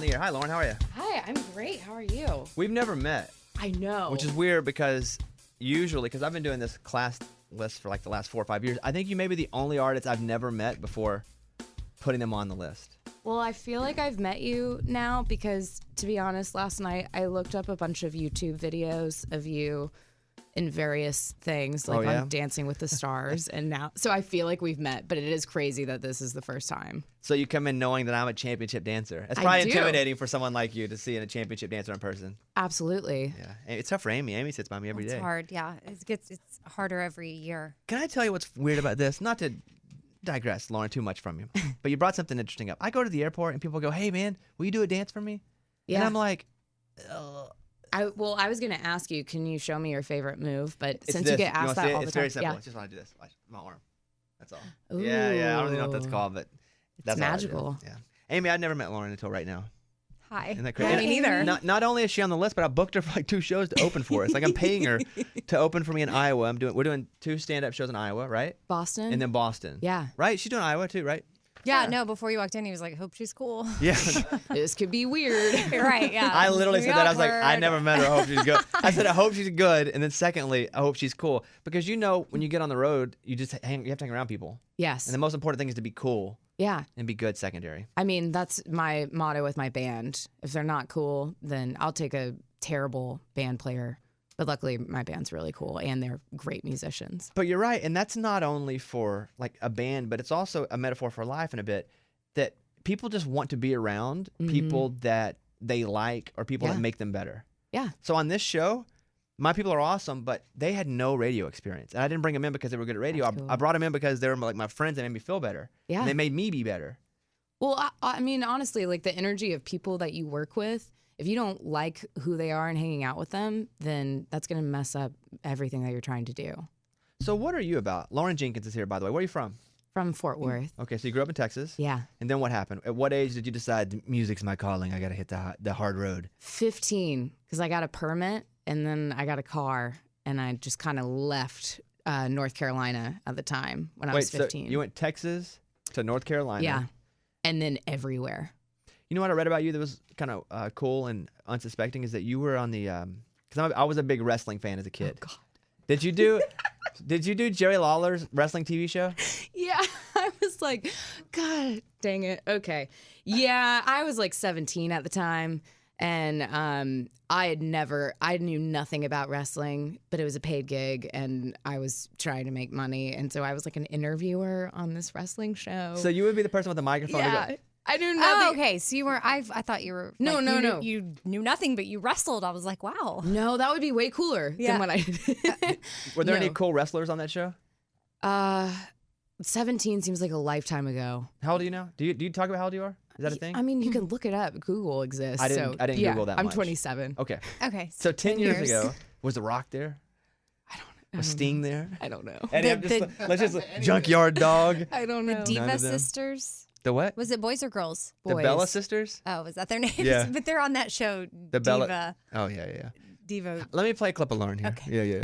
the air. Hi, Lauren. How are you? Hi, I'm great. How are you? We've never met. I know. Which is weird because usually, because I've been doing this class list for like the last 4 or 5 years, I think you may be the only artist I've never met before putting them on the list. Well, I feel like I've met you now because, to be honest, last night I looked up a bunch of YouTube videos of you in various things, like on Dancing with the Stars, and now, so I feel like we've met, but it is crazy that this is the first time. So you come in knowing that I'm a championship dancer. It's probably intimidating for someone like you to see a championship dancer in person. Absolutely. Yeah, and it's tough for Amy. Amy sits by me every day. It's hard, yeah. It's harder every year. Can I tell you what's weird about this? Not to digress, Lauren, too much from you, but you brought something interesting up. I go to the airport and people go, "Hey, man, will you do a dance for me?" Yeah. And I'm like, ugh. I was going to ask you, can you show me your favorite move? But It's since this. you get asked that all the time. It's very simple. Yeah. I just want to do this. Watch my arm. That's all. Ooh. Yeah. I don't really know what that's called, but that's it's magical. Yeah. Amy, I'd never met Lauren until right now. Hi. Isn't that crazy? Yeah, me neither. Not only is she on the list, but I booked her for like 2 shows to open for us. Like I'm paying her to open for me in Iowa. We're doing 2 stand-up shows in Iowa, right? Boston. And then Boston. Yeah. Right? She's doing Iowa too, right? Yeah, no, before you walked in, he was like, I hope she's cool. Yeah. This could be weird. Right, yeah. I literally said that. I was like, I Awkward. never met her. I hope she's good. I said, I hope she's good. And then secondly, I hope she's cool. Because when you get on the road, you have to hang around people. Yes. And the most important thing is to be cool. Yeah. And be good secondary. I mean, that's my motto with my band. If they're not cool, then I'll take a terrible band player. But luckily, my band's really cool, and they're great musicians. But you're right. And that's not only for like a band, but it's also a metaphor for life in a bit. That people just want to be around people that they like or people that make them better. Yeah. So on this show, my people are awesome, but they had no radio experience. And I didn't bring them in because they were good at radio. Cool. I brought them in because they were like my friends that made me feel better. Yeah. And they made me be better. Well, I mean, honestly, like the energy of people that you work with, if you don't like who they are and hanging out with them, then that's going to mess up everything that you're trying to do. So what are you about? Lauren Jenkins is here, by the way. Where are you from? From Fort Worth. Okay, so you grew up in Texas. Yeah. And then what happened? At what age did you decide music's my calling? I got to hit the hard road. 15, because I got a permit, and then I got a car, and I just kind of left North Carolina at the time when I was 15. So you went Texas to North Carolina. Yeah. And then everywhere. You know what I read about you that was kind of cool and unsuspecting is that you were on the because I was a big wrestling fan as a kid. Oh, God. Did you do Jerry Lawler's wrestling TV show? Yeah, I was like, God dang it. Okay. Yeah, I was like 17 at the time, and I knew nothing about wrestling, but it was a paid gig, and I was trying to make money, and so I was like an interviewer on this wrestling show. So you would be the person with the microphone to Yeah. go, I knew nothing. Oh, okay. So you were, I thought you were. No, like, no. You knew nothing, but you wrestled. I was like, wow. No, that would be way cooler than what I did. Were there any No. cool wrestlers on that show? 17 seems like a lifetime ago. How old are you now? Do you talk about how old you are? Is that a thing? I mean, you can look it up. Google exists. I didn't yeah, Google that I'm much. 27. Okay. Okay. So 10 years ago, was The Rock there? I don't Was Sting there? I don't know. Eddie, let's just Junkyard Dog. I don't know. The None Diva of them. Sisters. The what? Was it boys or girls? The Boys. Bella sisters? Oh, was that their names? Yeah. But they're on that show. The Diva. Bella. Oh yeah. Diva. Let me play a clip of Lauren here. Okay. Yeah.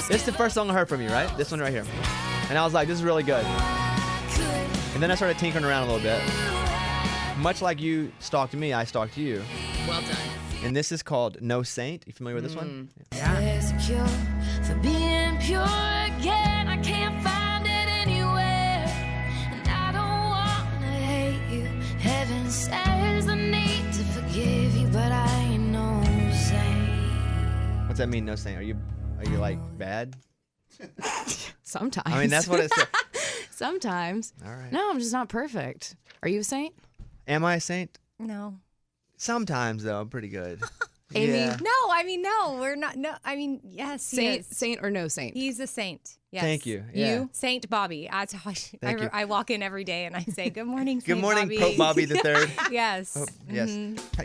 This is the first song I heard from you, right? This one right here. And I was like, this is really good. And then I started tinkering around a little bit. Much like you stalked me, I stalked you. Well done. And this is called No Saint. You familiar with this one? There's a cure for being pure again. I can't find it anywhere. And I don't wanna hate you. Heaven says I need to forgive you, but I ain't no saint. What's that mean, No Saint? Are you like bad? Sometimes. I mean, that's what it said. Sometimes. All right. No, I'm just not perfect. Are you a saint? Am I a saint? No. Sometimes, though. I'm pretty good. Amy? Yeah. No, I mean, no, we're not. No, I mean, yes, he Saint, is. saint or no saint? He's a saint. Yes. Thank you. Yeah. You? Saint Bobby. That's how Thank you. I walk in every day and I say, good morning, Good Saint morning, Bobby. Pope Bobby the Third. Yes. Oh, yes.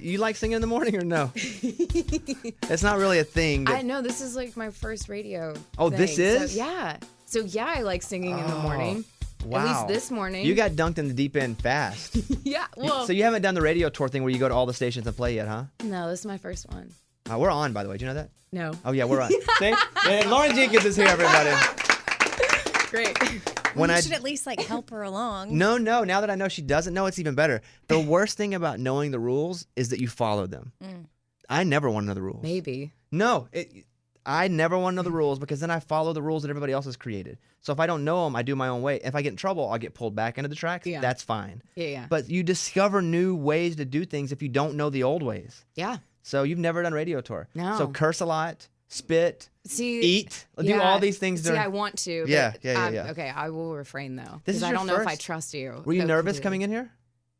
You like singing in the morning or no? It's not really a thing. I know, this is like my first radio Oh, thing. this is? So, yeah. So yeah, I like singing in the morning. Wow. At least this morning. You got dunked in the deep end fast. Yeah, well. So you haven't done the radio tour thing where you go to all the stations and play yet, huh? No, this is my first one. We're on, by the way. Do you know that? No. Oh, yeah, we're on. See? And Lauren Jenkins is here, everybody. Great. when you should at least like help her along. No. Now that I know she doesn't know, it's even better. The worst thing about knowing the rules is that you follow them. I never want to know the rules. Maybe. No, I never want to know the rules because then I follow the rules that everybody else has created. So if I don't know them, I do my own way. If I get in trouble, I'll get pulled back into the tracks. Yeah. That's fine. Yeah. But you discover new ways to do things if you don't know the old ways. Yeah. So you've never done radio tour. No. So curse a lot, spit, eat, do all these things. See, I want to. But Yeah. Okay, I will refrain though. This is Because I your don't know if I first? trust you. Were you nervous coming in here?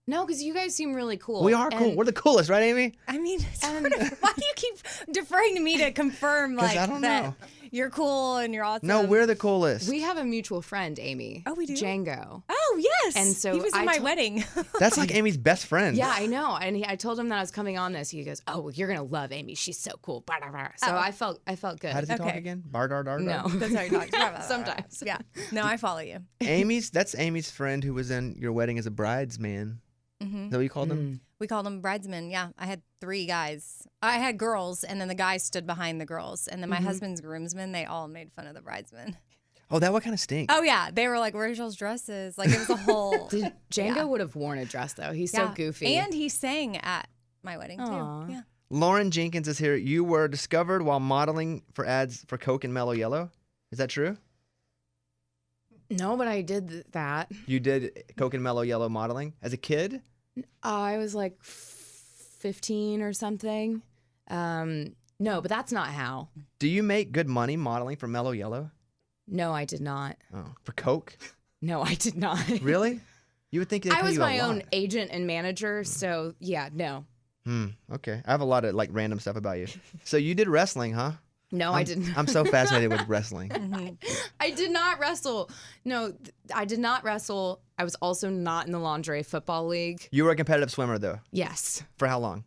No, because you guys seem really cool. We are cool. And We're the coolest, right, Amy? I mean, why do you keep deferring to me to confirm like I don't that know. you're cool and you're awesome? No, we're the coolest. we have a mutual friend, Amy. Oh, we do? Django. Oh yes. And so he was I in my told- wedding. That's like Amy's best friend. Yeah, I know. And I told him that I was coming on this. He goes, "Oh, well, you're gonna love Amy. She's so cool." Blah, blah, blah. So I felt good. How does he talk Okay. again? Bar, dar, dar, No, dar? That's how he talks. sometimes. Yeah. No, I follow you. That's Amy's friend who was in your wedding as a bridesman. Is that what you called him? We called them bridesmen. Yeah, I had 3 guys. I had girls, and then the guys stood behind the girls, and then my husband's groomsmen. They all made fun of the bridesmen. Oh, that would kind of stink. Oh yeah, they were like, "Where's y'all's dresses?" Like it was a whole. Django would have worn a dress though. He's so goofy. and he sang at my wedding Aw. too. Yeah. Lauren Jenkins is here. You were discovered while modeling for ads for Coke and Mellow Yellow. Is that true? No, but I did that. You did Coke and Mellow Yellow modeling as a kid? I was like 15 or something. No, but that's not how. Do you make good money modeling for Mellow Yellow? No, I did not. Oh, for Coke? No, I did not. Really? You would think they I pay was you a my own lot. agent and manager, so yeah, no. Okay. I have a lot of like random stuff about you. So you did wrestling, huh? No, I didn't. I'm so fascinated with wrestling. I did not wrestle. No, I did not wrestle. I was also not in the lingerie football league. You were a competitive swimmer though. Yes. For how long?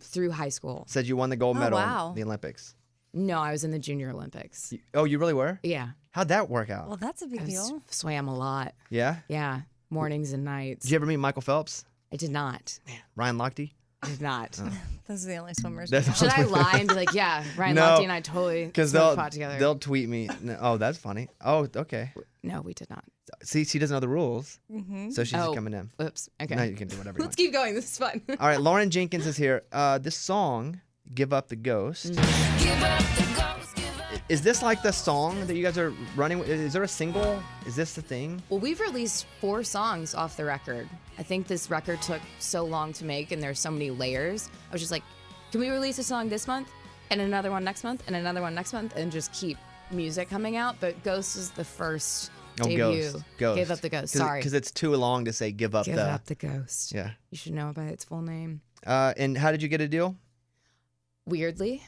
Through high school. Said you won the gold medal wow. in the Olympics. No, I was in the Junior Olympics. Oh, you really were? Yeah. How'd that work out? Well, that's a big I deal. swam a lot. Yeah? Yeah. Mornings and nights. Did you ever meet Michael Phelps? I did not. Ryan Lochte? I did not. Those are the only swimmers. That's we know. Should I lie and be like, yeah, Ryan No, Lochte and I totally Because smoked pot together? they'll tweet me. No, oh, that's funny. Oh, okay. No, we did not. See, she doesn't know the rules, so she's just Oh. coming in. Oops. Okay. No, you can do whatever you Let's want. keep going. This is fun. All right, Lauren Jenkins is here. This song, "Give Up the Ghost," Give up the ghost, give up. is this like the song that you guys are running with? Is there a single? Is this the thing? Well, we've released 4 songs off the record. I think this record took so long to make and there's so many layers. I was just like, can we release a song this month and another one next month and another one next month and just keep music coming out? But Ghost is the first debut. Ghost. Give Up the Ghost. Sorry. Because it's too long to say "give up Give the." Up the Ghost. Yeah. You should know it by its full name. And how did you get a deal? Weirdly,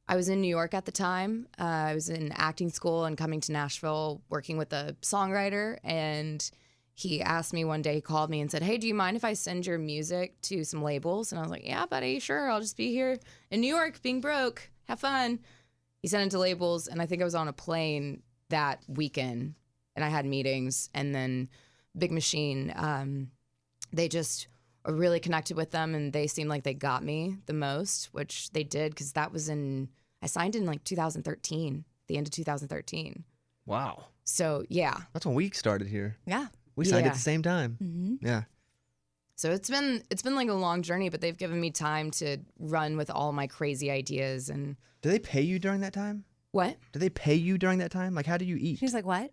I was in New York at the time. I was in acting school and coming to Nashville working with a songwriter. And he asked me one day, he called me and said, "Hey, do you mind if I send your music to some labels?" And I was like, "Yeah, buddy, sure. I'll just be here in New York being broke. Have fun." He sent it to labels. And I think I was on a plane that weekend and I had meetings. And then Big Machine, they just are really connected with them and they seemed like they got me the most, which they did because I signed in like 2013, the end of 2013. Wow. So yeah. That's when we started here. Yeah. We signed Yeah. at the same time. Mm-hmm. Yeah. So it's been like a long journey, but they've given me time to run with all my crazy ideas and Do they pay you during that time? what? Do they pay you during that time? Like, how do you eat? She's like, "What?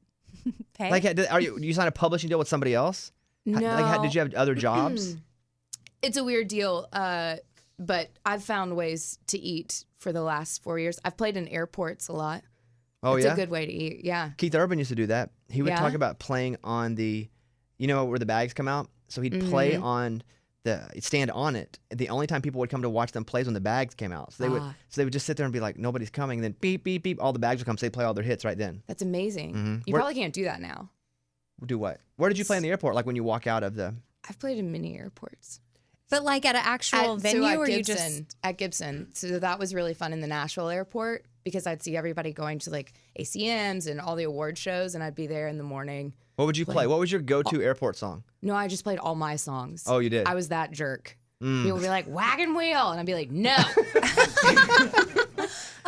Pay?" Like, are you sign a publishing deal with somebody else? No. Like, did you have other jobs? It's a weird deal, but I've found ways to eat for the last 4 years. I've played in airports a lot. Oh, It's yeah? a good way to eat. Yeah. Keith Urban used to do that. He would Yeah? talk about playing on the, where the bags come out? So he'd play Mm-hmm. on stand on it. The only time people would come to watch them play is when the bags came out. So they would just sit there and be like, nobody's coming. And then beep, beep, beep, all the bags would come. So they'd play all their hits right then. That's amazing. Mhm. You Where- probably can't do that now. Do what? Where did you play in the airport? Like when you walk out of the... I've played in mini airports. But like at an actual venue, at or you Gibson, just at Gibson. So that was really fun in the Nashville airport because I'd see everybody going to like ACMs and all the award shows, and I'd be there in the morning. What would you play? What was your go-to airport song? No, I just played all my songs. Oh, you did? I was that jerk. People would be like, wagon wheel. And I'd be like, no.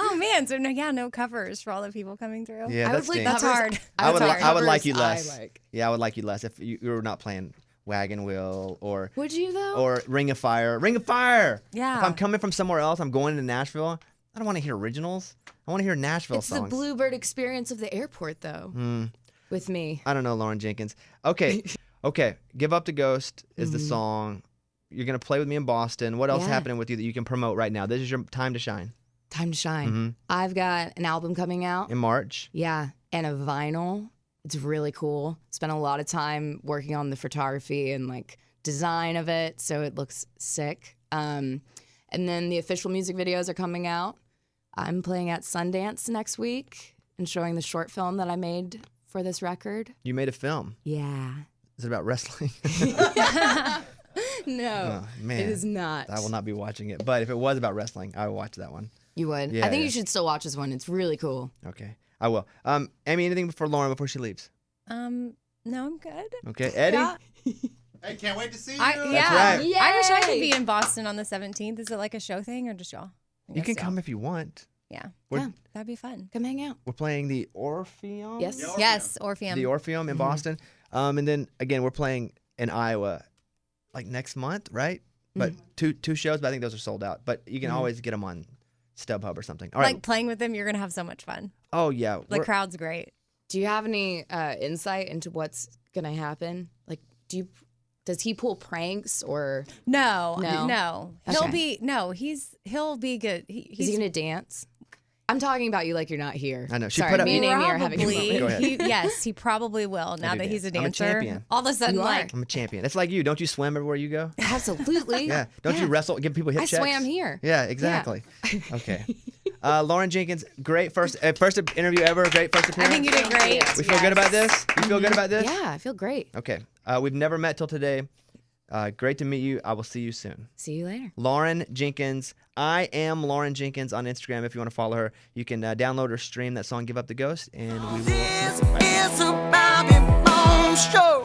Oh man, so no covers for all the people coming through. Yeah, I that's would like That's covers. hard. I would covers like you I less. like. Yeah, I would like you less if you were not playing Wagon Wheel or Would you though? or Ring of Fire. Ring of Fire. Yeah. If I'm coming from somewhere else, I'm going to Nashville. I don't want to hear originals. I want to hear Nashville It's songs. the Bluebird experience of the airport, though. With me. I don't know, Lauren Jenkins. Okay, okay. Give Up the Ghost is the song. You're gonna play with me in Boston. What else is Yeah. happening with you that you can promote right now? This is your time to shine. Time to shine. I've got an album coming out. In March. Yeah, and a vinyl. It's really cool. Spent a lot of time working on the photography and like design of it, so it looks sick. And then the official music videos are coming out. I'm playing at Sundance next week and showing the short film that I made for this record. You made a film. Yeah. Is it about wrestling? No, Oh, man. it is not. I will not be watching it. But if it was about wrestling, I would watch that one. You would? Yeah, I think yeah. you should still watch this one. It's really cool. Okay, I will. Amy, anything for Lauren before she leaves? No, I'm good. Okay, Eddie. Yeah. Hey, can't wait to see you. Yeah. right. I wish I could Yay. be in Boston on the 17th. Is it like a show thing or just y'all? I You guess can y'all. come if you want. Yeah. We're, That'd be fun. Come hang out. we're playing the Orpheum. Yes. Yes, Orpheum. The Orpheum in Boston. And then again, we're playing in Iowa, like next month, right? But two shows, but I think those are sold out. But you can always get them on StubHub or something. All right. Like playing with them, you're gonna have so much fun. Oh yeah. The we're- crowd's great. Do you have any insight into what's gonna happen? Like, does he pull pranks or No. No? He'll Okay. be good. is He's he gonna dance? I'm talking about you like you're not here. I know. She Sorry, put up- me and Amy are having a probably. moment. Go ahead. Yes, he probably will. Now do that he's a dance. I'm a dancer, champion. all of a sudden, You are. like I'm a champion. It's like you. Don't you swim everywhere you go? Absolutely. Yeah. Don't you wrestle? Give people hip I checks? swam here. Yeah, exactly. Okay. Lauren Jenkins, great first interview ever. Great first I appearance. think you did great. We feel good about this? You feel good about this? Yeah, I feel great. Okay. We've never met till today. Great to meet you. I will see you soon. See you later. Lauren Jenkins. I am Lauren Jenkins on Instagram. If you want to follow her, you can download or stream that song "Give Up the Ghost," and we will. This is a Bobby Bones show.